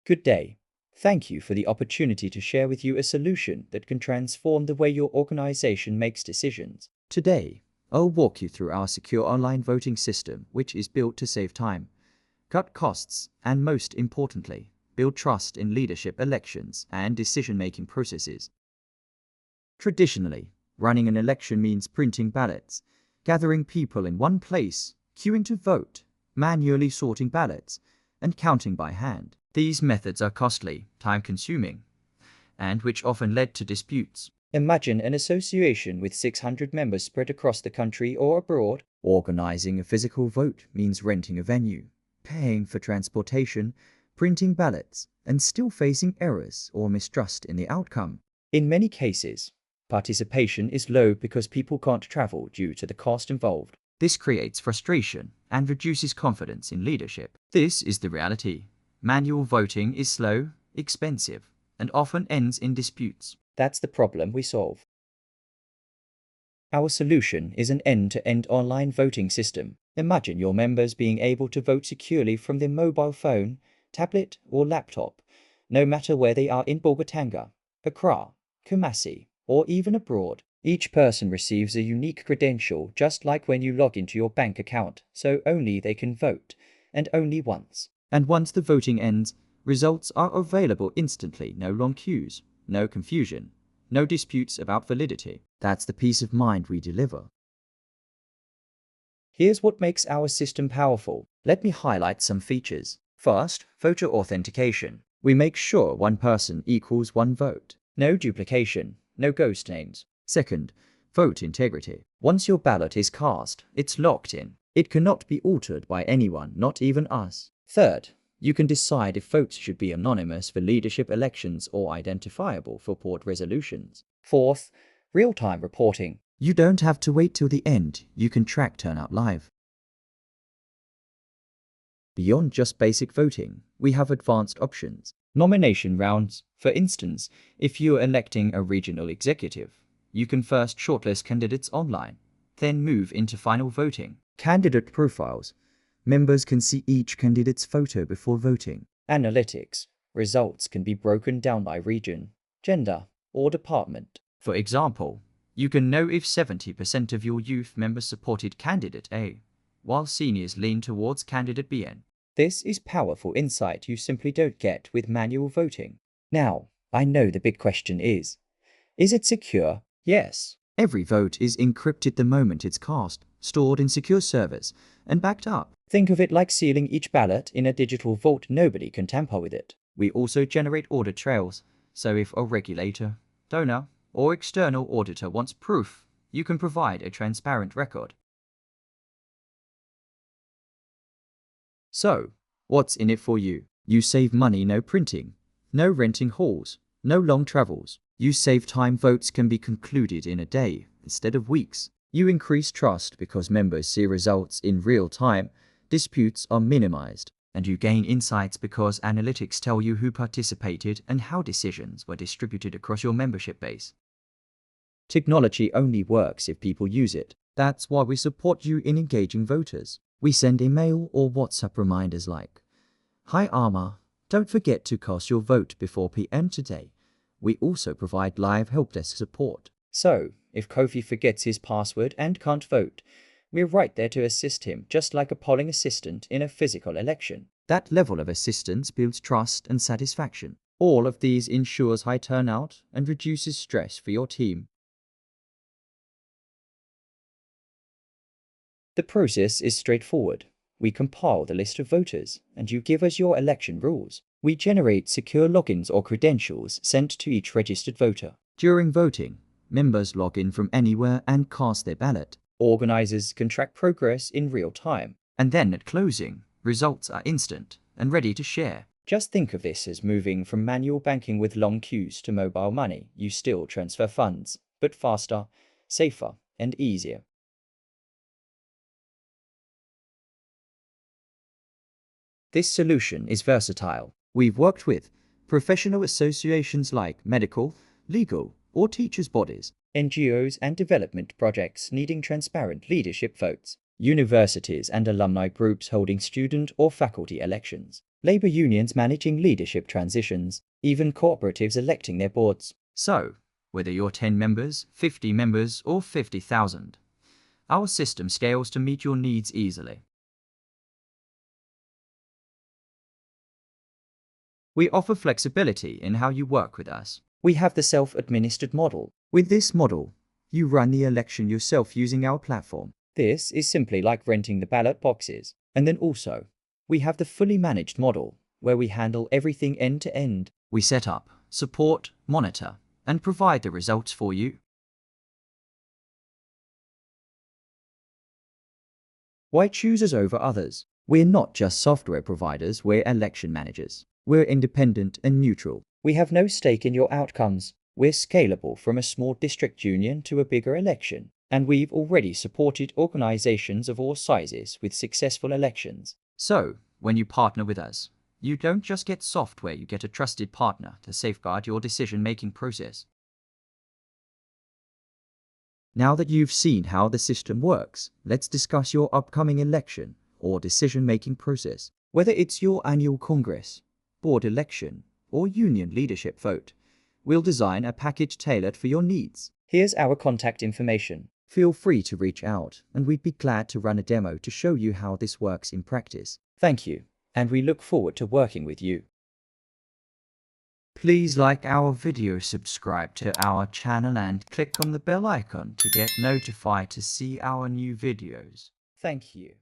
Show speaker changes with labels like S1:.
S1: Good day. Thank you for the opportunity to share with you a solution that can transform the way your organization makes decisions. Today, I'll walk you through our secure online voting system, which is built to save time, cut costs, and most importantly, build trust in leadership elections and decision-making processes. Traditionally, running an election means printing ballots, gathering people in one place, queuing to vote, manually sorting ballots, and counting by hand. These methods are costly, time-consuming, and which often led to disputes. Imagine an association with 600 members spread across the country or abroad. Organizing a physical vote means renting a venue, paying for transportation, printing ballots, and still facing errors or mistrust in the outcome. In many cases, participation is low because people can't travel due to the cost involved. This creates frustration and reduces confidence in leadership. This is the reality. Manual voting is slow, expensive, and often ends in disputes. That's the problem we solve. Our solution is an end-to-end online voting system. Imagine your members being able to vote securely from their mobile phone, tablet, or laptop, no matter where they are in Bogatanga, Accra, Kumasi, or even abroad. Each person receives a unique credential, just like when you log into your bank account, so only they can vote, and only once. And once the voting ends, results are available instantly, no long queues, no confusion, no disputes about validity. That's the peace of mind we deliver. Here's what makes our system powerful. Let me highlight some features. First, voter authentication. We make sure one person equals one vote. No duplication, no ghost names. Second, vote integrity. Once your ballot is cast, it's locked in. It cannot be altered by anyone, not even us. Third, you can decide if votes should be anonymous for leadership elections or identifiable for board resolutions. Fourth, real-time reporting. You don't have to wait till the end, you can track turnout live. Beyond just basic voting, we have advanced options. Nomination rounds. For instance, if you're electing a regional executive, you can first shortlist candidates online, then move into final voting. Candidate profiles. Members can see each candidate's photo before voting. Analytics. Results can be broken down by region, gender, or department. For example, you can know if 70% of your youth members supported candidate A, while seniors lean towards candidate B. This is powerful insight you simply don't get with manual voting. Now, I know the big question is it secure? Yes. Every vote is encrypted the moment it's cast, stored in secure servers, and backed up. Think of it like sealing each ballot in a digital vault. Nobody can tamper with it. We also generate audit trails, so if a regulator, donor, or external auditor wants proof, you can provide a transparent record. So, what's in it for you? You save money, no printing, no renting halls, no long travels. You save time, votes can be concluded in a day instead of weeks. You increase trust because members see results in real time, disputes are minimized, and you gain insights because analytics tell you who participated and how decisions were distributed across your membership base. Technology only works if people use it. That's why we support you in engaging voters. We send email or WhatsApp reminders like, "Hi Arma, don't forget to cast your vote before PM today." We also provide live help desk support. So, if Kofi forgets his password and can't vote, we're right there to assist him, just like a polling assistant in a physical election. That level of assistance builds trust and satisfaction. All of these ensures high turnout and reduces stress for your team. The process is straightforward. We compile the list of voters, and you give us your election rules. We generate secure logins or credentials sent to each registered voter. During voting, members log in from anywhere and cast their ballot. Organizers can track progress in real time. And then at closing, results are instant and ready to share. Just think of this as moving from manual banking with long queues to mobile money. You still transfer funds, but faster, safer, and easier. This solution is versatile. We've worked with professional associations like medical, legal, or teachers' bodies, NGOs and development projects needing transparent leadership votes, universities and alumni groups holding student or faculty elections, labor unions managing leadership transitions, even cooperatives electing their boards. So, whether you're 10 members, 50 members, or 50,000, our system scales to meet your needs easily. We offer flexibility in how you work with us. We have the self-administered model. With this model, you run the election yourself using our platform. This is simply like renting the ballot boxes. And then also, we have the fully managed model, where we handle everything end to end. We set up, support, monitor, and provide the results for you. Why choose us over others? We're not just software providers, we're election managers. We're independent and neutral. We have no stake in your outcomes. We're scalable from a small district union to a bigger election. And we've already supported organizations of all sizes with successful elections. So, when you partner with us, you don't just get software, you get a trusted partner to safeguard your decision-making process. Now that you've seen how the system works, let's discuss your upcoming election or decision-making process. Whether it's your annual Congress, board election, or union leadership vote, we'll design a package tailored for your needs. Here's our contact information. Feel free to reach out, and we'd be glad to run a demo to show you how this works in practice. Thank you, and we look forward to working with you. Please like our video, subscribe to our channel, and click on the bell icon to get notified to see our new videos. Thank you.